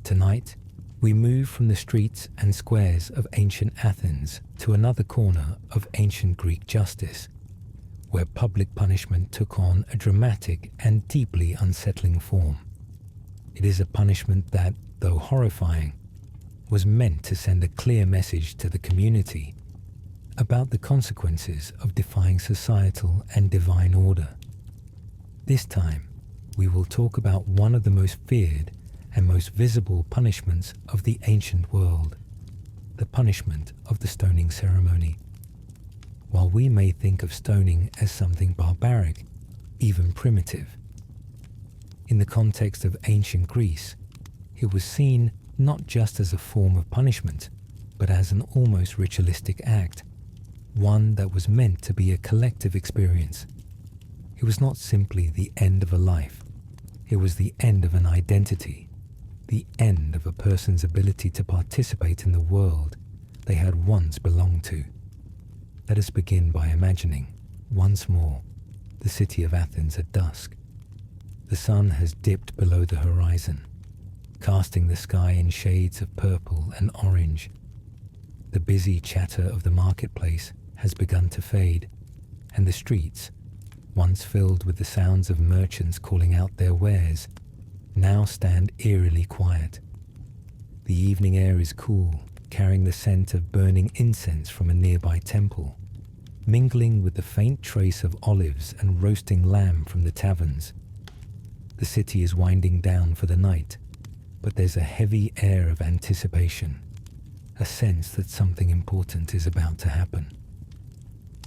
Tonight, we move from the streets and squares of ancient Athens to another corner of ancient Greek justice, where public punishment took on a dramatic and deeply unsettling form. It is a punishment that, though horrifying, was meant to send a clear message to the community about the consequences of defying societal and divine order. This time, we will talk about one of the most feared and most visible punishments of the ancient world, the punishment of the stoning ceremony. While we may think of stoning as something barbaric, even primitive, in the context of ancient Greece, it was seen not just as a form of punishment, but as an almost ritualistic act, one that was meant to be a collective experience. It was not simply the end of a life, it was the end of an identity, the end of a person's ability to participate in the world they had once belonged to. Let us begin by imagining, once more, the city of Athens at dusk. The sun has dipped below the horizon, casting the sky in shades of purple and orange. The busy chatter of the marketplace has begun to fade, and the streets, once filled with the sounds of merchants calling out their wares, now stand eerily quiet. The evening air is cool, carrying the scent of burning incense from a nearby temple, mingling with the faint trace of olives and roasting lamb from the taverns. The city is winding down for the night, but there's a heavy air of anticipation, a sense that something important is about to happen.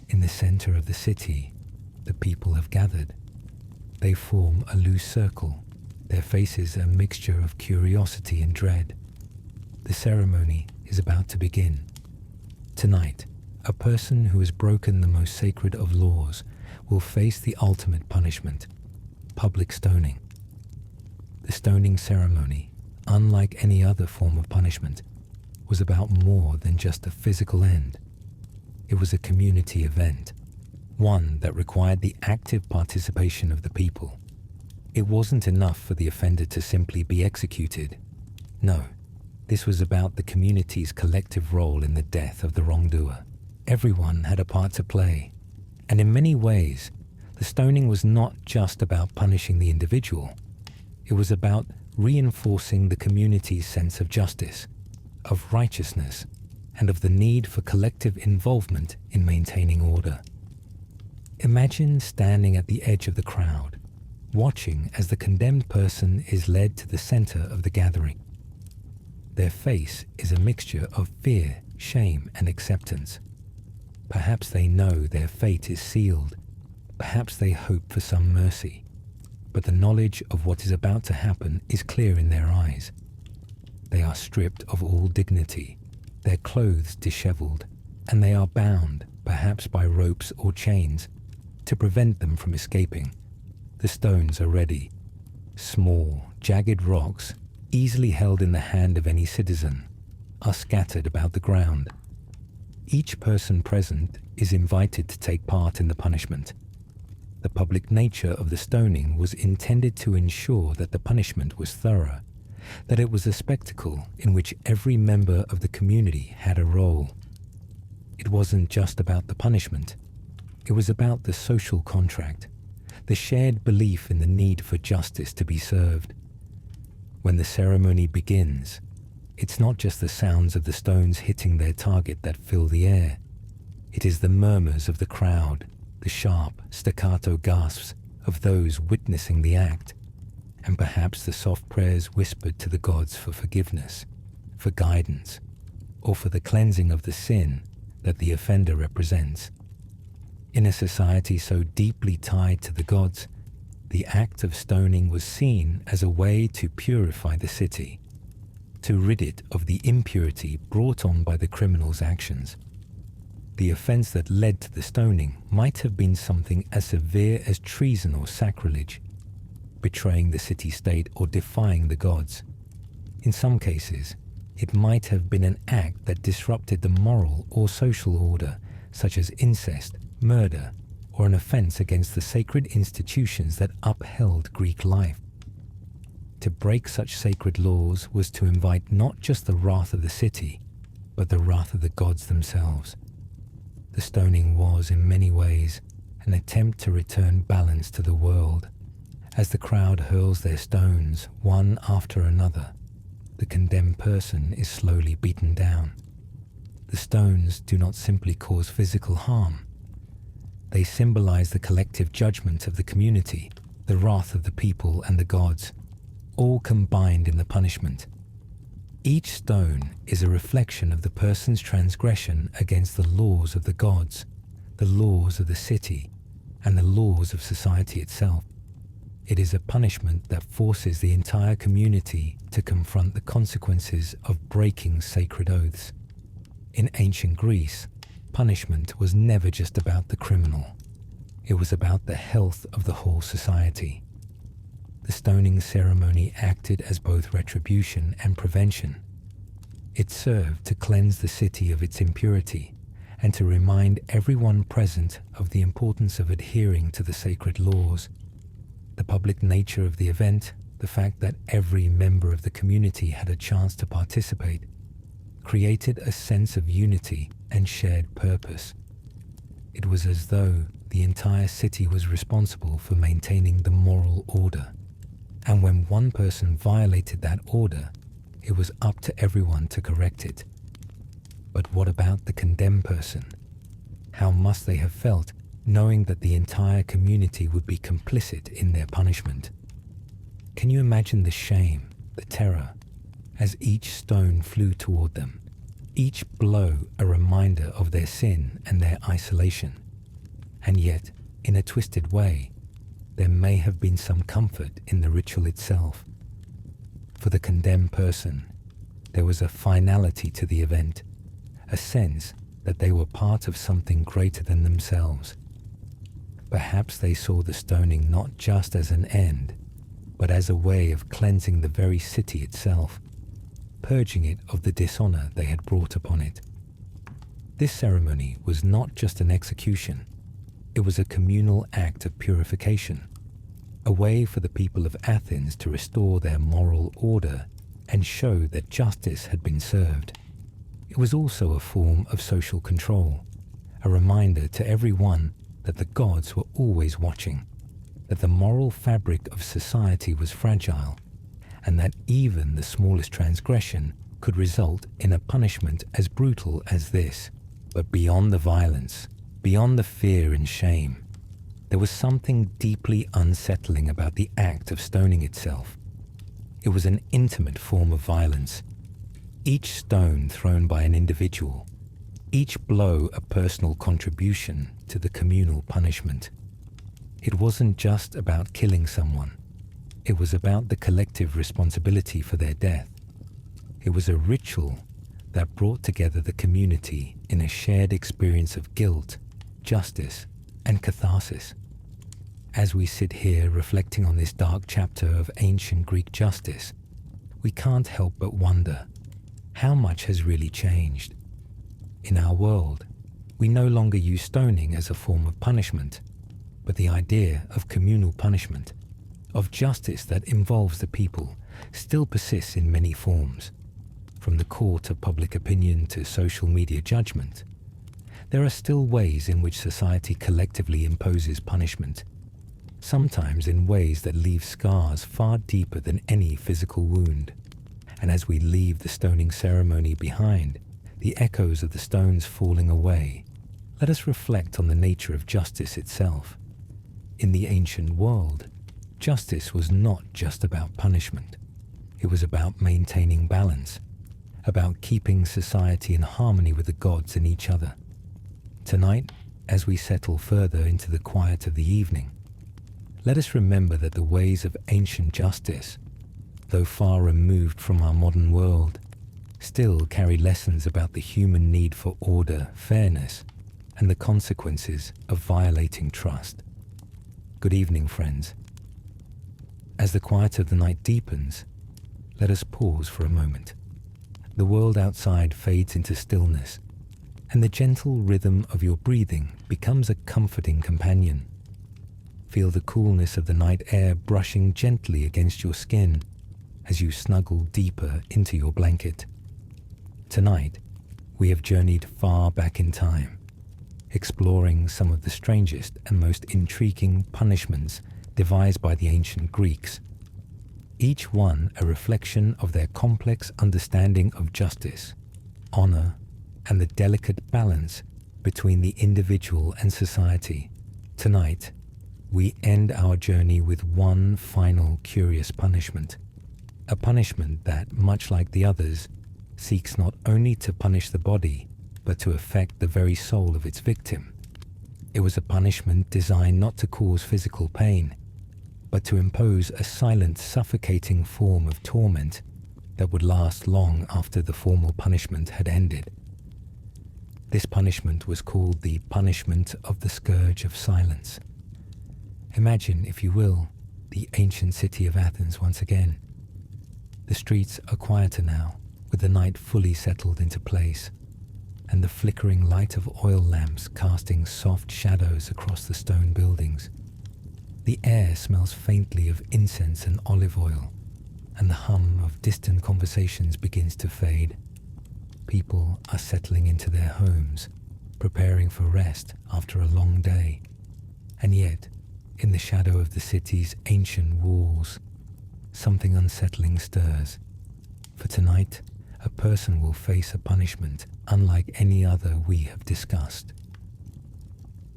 In the center of the city, the people have gathered. They form a loose circle, their faces a mixture of curiosity and dread. The ceremony is about to begin. Tonight, a person who has broken the most sacred of laws will face the ultimate punishment, public stoning. The stoning ceremony, unlike any other form of punishment, was about more than just a physical end. It was a community event, one that required the active participation of the people. It wasn't enough for the offender to simply be executed. No, this was about the community's collective role in the death of the wrongdoer. Everyone had a part to play, and in many ways, the stoning was not just about punishing the individual. It was about reinforcing the community's sense of justice, of righteousness, and of the need for collective involvement in maintaining order. Imagine standing at the edge of the crowd, watching as the condemned person is led to the center of the gathering. Their face is a mixture of fear, shame, and acceptance. Perhaps they know their fate is sealed. Perhaps they hope for some mercy. But the knowledge of what is about to happen is clear in their eyes. They are stripped of all dignity, their clothes disheveled, and they are bound, perhaps by ropes or chains, to prevent them from escaping. The stones are ready. Small, jagged rocks, easily held in the hand of any citizen, are scattered about the ground. Each person present is invited to take part in the punishment. The public nature of the stoning was intended to ensure that the punishment was thorough, that it was a spectacle in which every member of the community had a role. It wasn't just about the punishment. It was about the social contract, the shared belief in the need for justice to be served. When the ceremony begins, it's not just the sounds of the stones hitting their target that fill the air. It is the murmurs of the crowd, the sharp, staccato gasps of those witnessing the act, and perhaps the soft prayers whispered to the gods for forgiveness, for guidance, or for the cleansing of the sin that the offender represents. In a society so deeply tied to the gods, the act of stoning was seen as a way to purify the city, to rid it of the impurity brought on by the criminal's actions. The offense that led to the stoning might have been something as severe as treason or sacrilege, betraying the city-state or defying the gods. In some cases, it might have been an act that disrupted the moral or social order, such as incest, murder, or an offense against the sacred institutions that upheld Greek life. To break such sacred laws was to invite not just the wrath of the city, but the wrath of the gods themselves. The stoning was, in many ways, an attempt to return balance to the world. As the crowd hurls their stones, one after another, the condemned person is slowly beaten down. The The stones do not simply cause physical harm. They symbolize the collective judgment of the community, the wrath of the people and the gods, all combined in the punishment. Each stone is a reflection of the person's transgression against the laws of the gods, the laws of the city, and the laws of society itself. It is a punishment that forces the entire community to confront the consequences of breaking sacred oaths. In ancient Greece, punishment was never just about the criminal. It was about the health of the whole society. The stoning ceremony acted as both retribution and prevention. It served to cleanse the city of its impurity and to remind everyone present of the importance of adhering to the sacred laws. The public nature of the event, the fact that every member of the community had a chance to participate, created a sense of unity and shared purpose. It was as though the entire city was responsible for maintaining the moral order. And when one person violated that order, it was up to everyone to correct it. But what about the condemned person? How must they have felt knowing that the entire community would be complicit in their punishment? Can you imagine the shame, the terror, as each stone flew toward them, each blow a reminder of their sin and their isolation? And yet, in a twisted way, there may have been some comfort in the ritual itself. For the condemned person, there was a finality to the event, a sense that they were part of something greater than themselves. Perhaps they saw the stoning not just as an end, but as a way of cleansing the very city itself, purging it of the dishonor they had brought upon it. This ceremony was not just an execution. It was a communal act of purification, a way for the people of Athens to restore their moral order and show that justice had been served. It was also a form of social control, a reminder to everyone that the gods were always watching, that the moral fabric of society was fragile, and that even the smallest transgression could result in a punishment as brutal as this. But beyond the violence, beyond the fear and shame, there was something deeply unsettling about the act of stoning itself. It was an intimate form of violence, each stone thrown by an individual, each blow a personal contribution to the communal punishment. It wasn't just about killing someone. It was about the collective responsibility for their death. It was a ritual that brought together the community in a shared experience of guilt, justice, and catharsis. As we sit here reflecting on this dark chapter of ancient Greek justice, we can't help but wonder, how much has really changed? In our world, we no longer use stoning as a form of punishment, but the idea of communal punishment, of justice that involves the people, still persists in many forms. From the court of public opinion to social media judgment, there are still ways in which society collectively imposes punishment, sometimes in ways that leave scars far deeper than any physical wound. And as we leave the stoning ceremony behind, the echoes of the stones falling away, let us reflect on the nature of justice itself. In the ancient world, justice was not just about punishment. It was about maintaining balance, about keeping society in harmony with the gods and each other. Tonight, as we settle further into the quiet of the evening, let us remember that the ways of ancient justice, though far removed from our modern world, still carry lessons about the human need for order, fairness, and the consequences of violating trust. Good evening, friends. As the quiet of the night deepens, let us pause for a moment. The world outside fades into stillness, and the gentle rhythm of your breathing becomes a comforting companion. Feel the coolness of the night air brushing gently against your skin as you snuggle deeper into your blanket. Tonight, we have journeyed far back in time, exploring some of the strangest and most intriguing punishments devised by the ancient Greeks, each one a reflection of their complex understanding of justice, honor, and the delicate balance between the individual and society. Tonight, we end our journey with one final curious punishment. A punishment that, much like the others, seeks not only to punish the body, but to affect the very soul of its victim. It was a punishment designed not to cause physical pain, but to impose a silent, suffocating form of torment that would last long after the formal punishment had ended. This punishment was called the punishment of the Scourge of Silence. Imagine, if you will, the ancient city of Athens once again. The streets are quieter now, with the night fully settled into place, and the flickering light of oil lamps casting soft shadows across the stone buildings. The air smells faintly of incense and olive oil, and the hum of distant conversations begins to fade. People are settling into their homes, preparing for rest after a long day. And yet, in the shadow of the city's ancient walls, something unsettling stirs. For tonight, a person will face a punishment unlike any other we have discussed.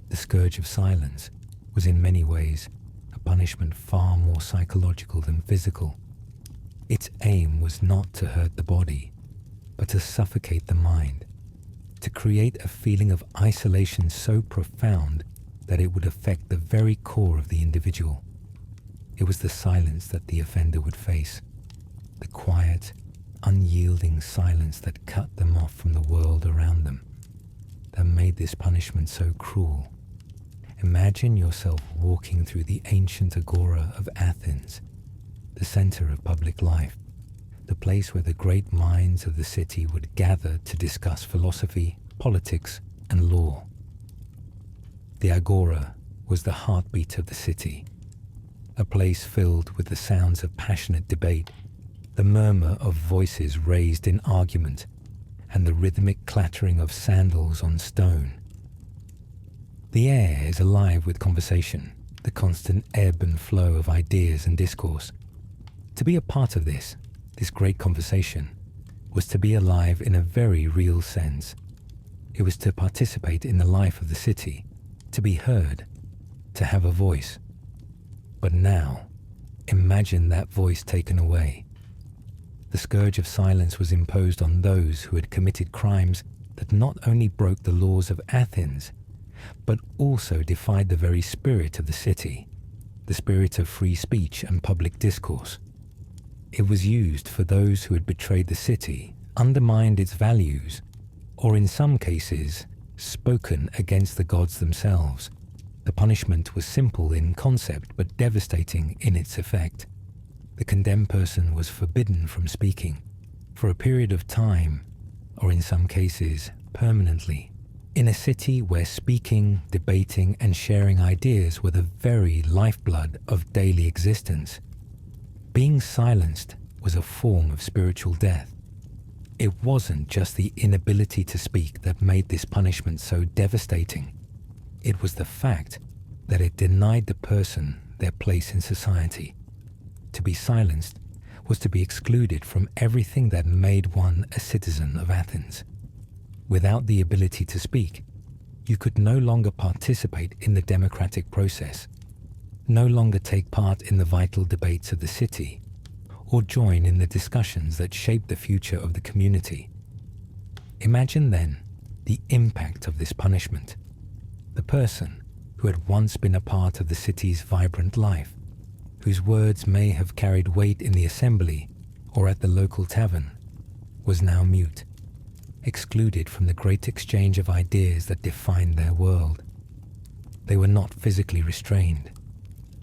The Scourge of Silence was in many ways a punishment far more psychological than physical. Its aim was not to hurt the body, but to suffocate the mind, to create a feeling of isolation so profound that it would affect the very core of the individual. It was the silence that the offender would face, the quiet, unyielding silence that cut them off from the world around them, that made this punishment so cruel. Imagine yourself walking through the ancient agora of Athens, the center of public life, the place where the great minds of the city would gather to discuss philosophy, politics, and law. The agora was the heartbeat of the city, a place filled with the sounds of passionate debate, the murmur of voices raised in argument, and the rhythmic clattering of sandals on stone. The air is alive with conversation, the constant ebb and flow of ideas and discourse. To be a part of this great conversation, was to be alive in a very real sense. It was to participate in the life of the city, to be heard, to have a voice. But now, imagine that voice taken away. The Scourge of Silence was imposed on those who had committed crimes that not only broke the laws of Athens, but also defied the very spirit of the city, the spirit of free speech and public discourse. It was used for those who had betrayed the city, undermined its values, or in some cases, spoken against the gods themselves. The punishment was simple in concept but devastating in its effect. The condemned person was forbidden from speaking for a period of time, or in some cases, permanently. In a city where speaking, debating, and sharing ideas were the very lifeblood of daily existence, being silenced was a form of spiritual death. It wasn't just the inability to speak that made this punishment so devastating. It was the fact that it denied the person their place in society. To be silenced was to be excluded from everything that made one a citizen of Athens. Without the ability to speak, you could no longer participate in the democratic process, no longer take part in the vital debates of the city, or join in the discussions that shape the future of the community. Imagine then the impact of this punishment. The person who had once been a part of the city's vibrant life, whose words may have carried weight in the assembly or at the local tavern, was now mute, excluded from the great exchange of ideas that defined their world. They were not physically restrained.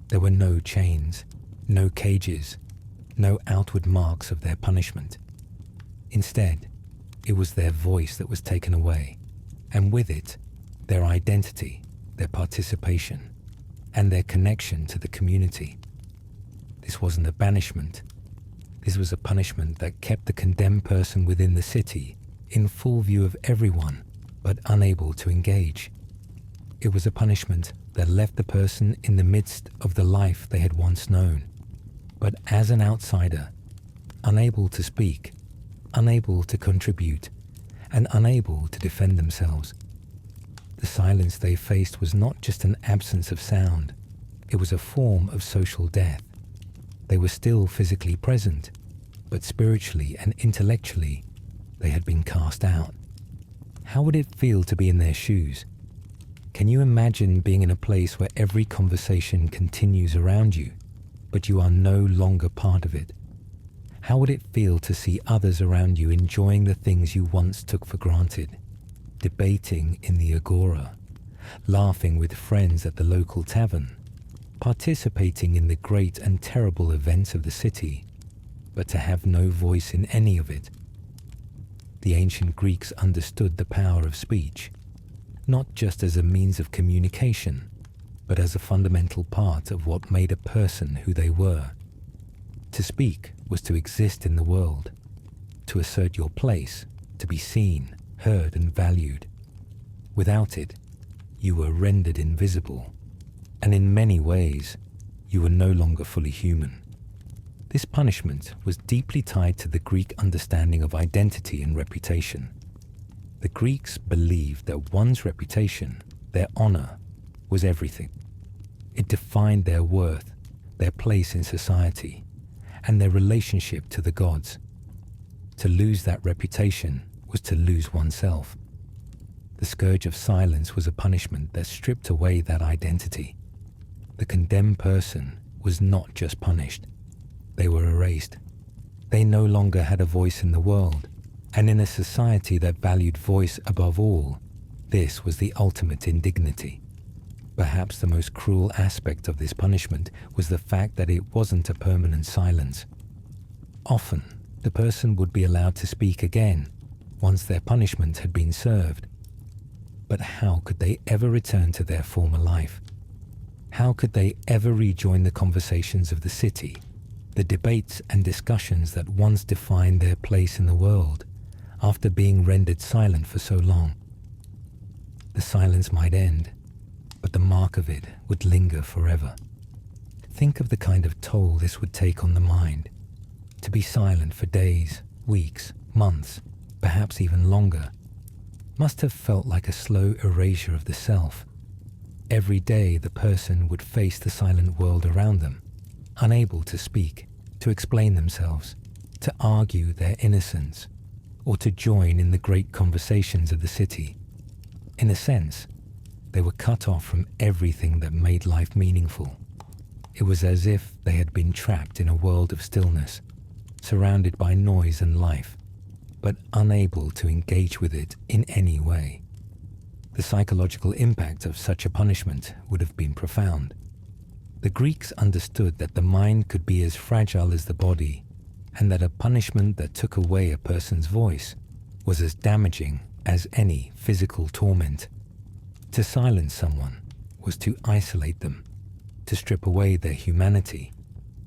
There were no chains, no cages, no outward marks of their punishment. Instead, it was their voice that was taken away, and with it, their identity, their participation, and their connection to the community. This wasn't a banishment. This was a punishment that kept the condemned person within the city in full view of everyone, but unable to engage. It was a punishment that left the person in the midst of the life they had once known, but as an outsider, unable to speak, unable to contribute, and unable to defend themselves. The silence they faced was not just an absence of sound, it was a form of social death. They were still physically present, but spiritually and intellectually, they had been cast out. How would it feel to be in their shoes? Can you imagine being in a place where every conversation continues around you, but you are no longer part of it? How would it feel to see others around you enjoying the things you once took for granted, debating in the agora, laughing with friends at the local tavern, participating in the great and terrible events of the city, but to have no voice in any of it? The ancient Greeks understood the power of speech, not just as a means of communication, but as a fundamental part of what made a person who they were. To speak was to exist in the world, to assert your place, to be seen, heard, and valued. Without it, you were rendered invisible, and in many ways, you were no longer fully human. This punishment was deeply tied to the Greek understanding of identity and reputation. The Greeks believed that one's reputation, their honor, was everything. It defined their worth, their place in society, and their relationship to the gods. To lose that reputation was to lose oneself. The scourge of silence was a punishment that stripped away that identity. The condemned person was not just punished. They were erased. They no longer had a voice in the world, and in a society that valued voice above all, this was the ultimate indignity. Perhaps the most cruel aspect of this punishment was the fact that it wasn't a permanent silence. Often, the person would be allowed to speak again once their punishment had been served. But how could they ever return to their former life? How could they ever rejoin the conversations of the city, the debates and discussions that once defined their place in the world, after being rendered silent for so long? The silence might end, but the mark of it would linger forever. Think of the kind of toll this would take on the mind. To be silent for days, weeks, months, perhaps even longer, must have felt like a slow erasure of the self. Every day the person would face the silent world around them, unable to speak, to explain themselves, to argue their innocence, or to join in the great conversations of the city. In a sense, they were cut off from everything that made life meaningful. It was as if they had been trapped in a world of stillness, surrounded by noise and life, but unable to engage with it in any way. The psychological impact of such a punishment would have been profound. The Greeks understood that the mind could be as fragile as the body, and that a punishment that took away a person's voice was as damaging as any physical torment. To silence someone was to isolate them, to strip away their humanity,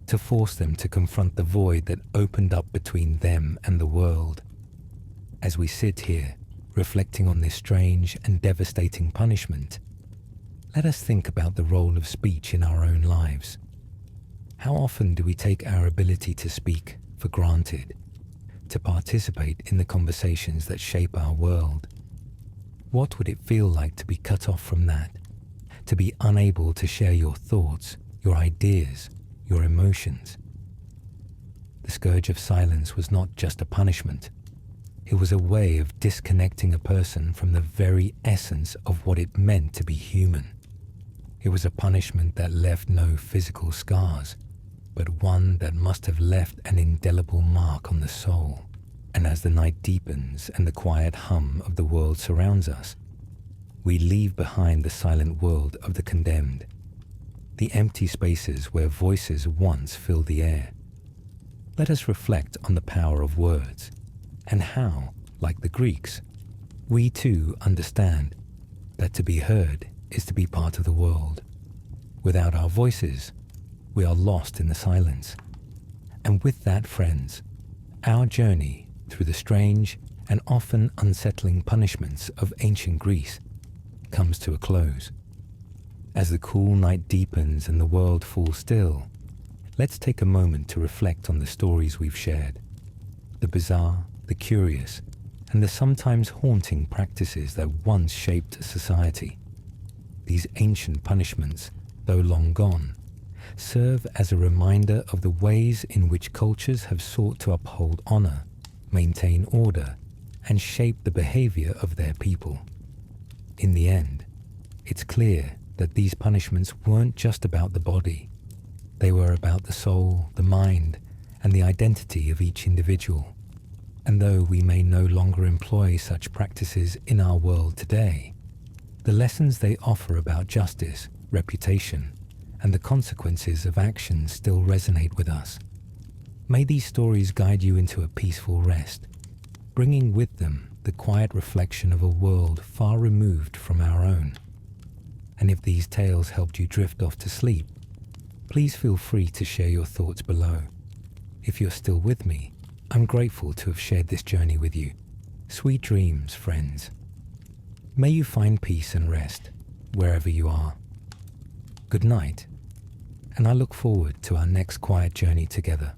to force them to confront the void that opened up between them and the world. As we sit here, reflecting on this strange and devastating punishment, let us think about the role of speech in our own lives. How often do we take our ability to speak for granted, to participate in the conversations that shape our world? What would it feel like to be cut off from that, to be unable to share your thoughts, your ideas, your emotions? The scourge of silence was not just a punishment. It was a way of disconnecting a person from the very essence of what it meant to be human. It was a punishment that left no physical scars, but one that must have left an indelible mark on the soul. And as the night deepens and the quiet hum of the world surrounds us, we leave behind the silent world of the condemned, the empty spaces where voices once filled the air. Let us reflect on the power of words, and how, like the Greeks, we too understand that to be heard is to be part of the world. Without our voices, we are lost in the silence. And with that, friends, our journey through the strange and often unsettling punishments of ancient Greece comes to a close. As the cool night deepens and the world falls still, let's take a moment to reflect on the stories we've shared, the bizarre, the curious, and the sometimes haunting practices that once shaped society. These ancient punishments, though long gone, serve as a reminder of the ways in which cultures have sought to uphold honor, maintain order, and shape the behavior of their people. In the end, it's clear that these punishments weren't just about the body. They were about the soul, the mind, and the identity of each individual. And though we may no longer employ such practices in our world today, the lessons they offer about justice, reputation, and the consequences of actions still resonate with us. May these stories guide you into a peaceful rest, bringing with them the quiet reflection of a world far removed from our own. And if these tales helped you drift off to sleep, please feel free to share your thoughts below. If you're still with me, I'm grateful to have shared this journey with you. Sweet dreams, friends. May you find peace and rest wherever you are. Good night, and I look forward to our next quiet journey together.